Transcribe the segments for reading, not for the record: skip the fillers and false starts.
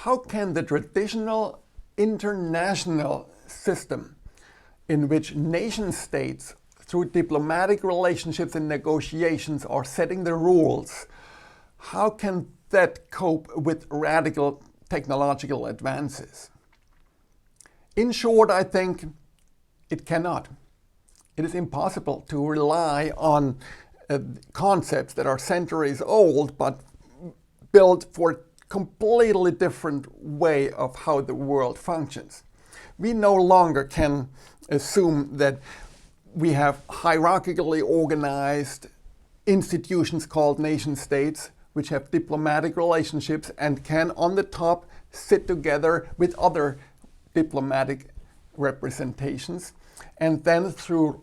how can the traditional international system in which nation states through diplomatic relationships and negotiations are setting the rules, how can that cope with radical technological advances? In short, I think it cannot. It is impossible to rely on concepts that are centuries old but built for a completely different way of how the world functions. We no longer can assume that we have hierarchically organized institutions called nation states which have diplomatic relationships and can on the top sit together with other diplomatic representations, and then through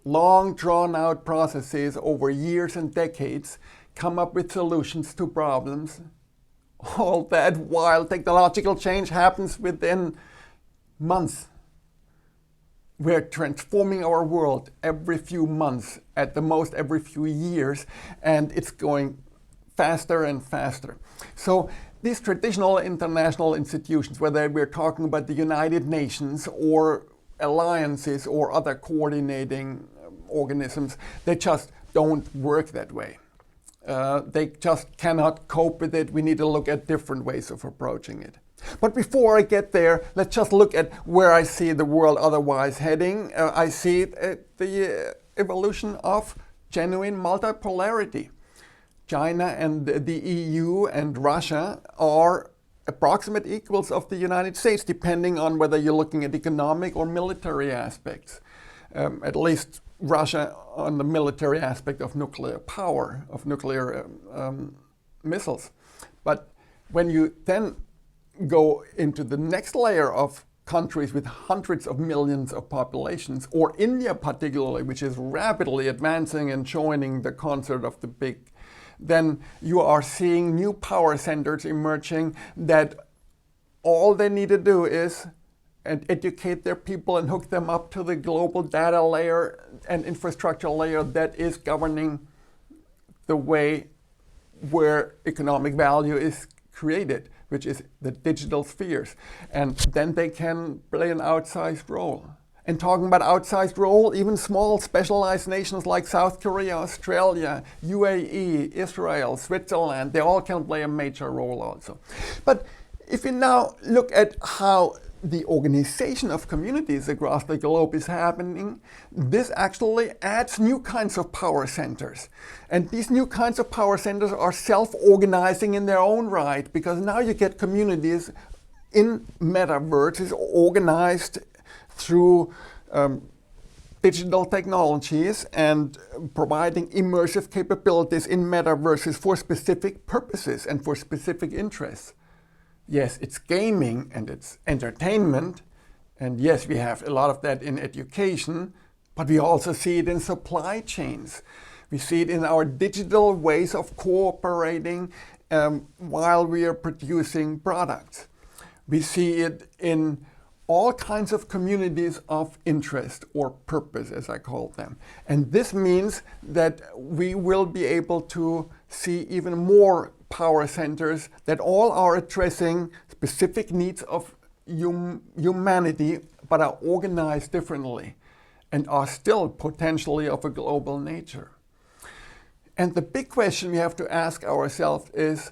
long drawn-out processes over years and decades come up with solutions to problems. All that while technological change happens within months. We're transforming our world every few months, at the most every few years, and it's going faster and faster. So these traditional international institutions, whether we're talking about the United Nations or alliances or other coordinating organisms, they just don't work that way. They just cannot cope with it. We need to look at different ways of approaching it. But before I get there, let's just look at where I see the world otherwise heading. I see the evolution of genuine multipolarity. China and the EU and Russia are approximate equals of the United States, depending on whether you're looking at economic or military aspects. At least Russia on the military aspect of nuclear power, of nuclear missiles. But when you then go into the next layer of countries with hundreds of millions of populations, or India particularly, which is rapidly advancing and joining the concert of the big, then you are seeing new power centers emerging that all they need to do is educate their people and hook them up to the global data layer and infrastructure layer that is governing the way where economic value is created, which is the digital spheres. And then they can play an outsized role. And talking about outsized role, even small specialized nations like South Korea, Australia, UAE, Israel, Switzerland, they all can play a major role also. But if you now look at how the organization of communities across the globe is happening, this actually adds new kinds of power centers. And these new kinds of power centers are self-organizing in their own right, because now you get communities in metaverses organized through digital technologies and providing immersive capabilities in metaverses for specific purposes and for specific interests. Yes, it's gaming and it's entertainment, and yes, we have a lot of that in education, but we also see it in supply chains. We see it in our digital ways of cooperating while we are producing products. We see it in all kinds of communities of interest or purpose, as I call them. And this means that we will be able to see even more power centers that all are addressing specific needs of humanity, but are organized differently and are still potentially of a global nature. And the big question we have to ask ourselves is,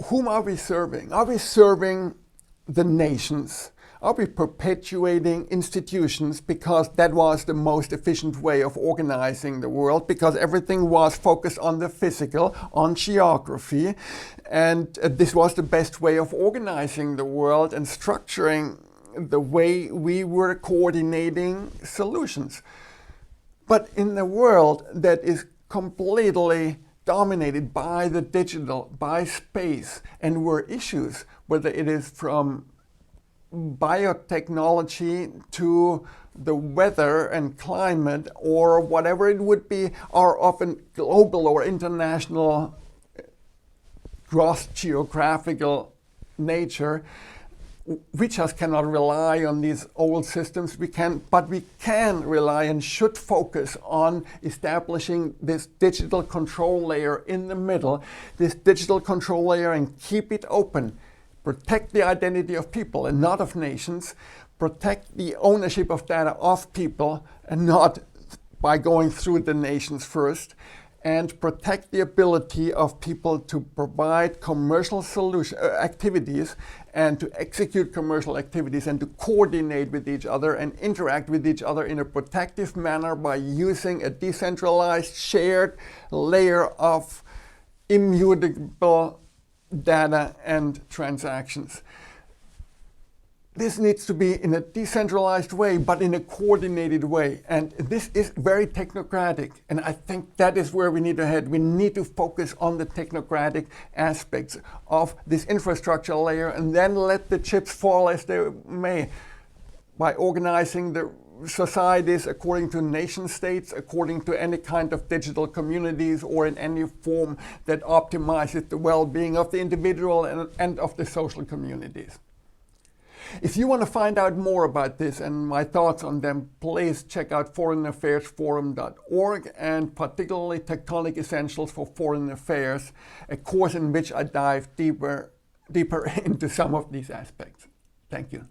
whom are we serving? Are we serving the nations? Are we perpetuating institutions because that was the most efficient way of organizing the world, because everything was focused on the physical, on geography, and this was the best way of organizing the world and structuring the way we were coordinating solutions? But in a world that is completely dominated by the digital, by space, and where issues, whether it is from biotechnology to the weather and climate or whatever it would be, are often global or international, cross-geographical nature. We just cannot rely on these old systems. But we can rely and should focus on establishing this digital control layer in the middle, this digital control layer, and keep it open. protect the identity of people and not of nations, protect the ownership of data of people and not by going through the nations first, and protect the ability of people to provide commercial activities and to execute commercial activities and to coordinate with each other and interact with each other in a protective manner by using a decentralized shared layer of immutable data and transactions. This needs to be in a decentralized way, but in a coordinated way. And this is very technocratic. And I think that is where we need to head. We need to focus on the technocratic aspects of this infrastructure layer and then let the chips fall as they may by organizing the societies according to nation states, according to any kind of digital communities, or in any form that optimizes the well-being of the individual and of the social communities. If you want to find out more about this and my thoughts on them, please check out foreignaffairsforum.org and particularly Tectonic Essentials for Foreign Affairs, a course in which I dive deeper into some of these aspects. Thank you.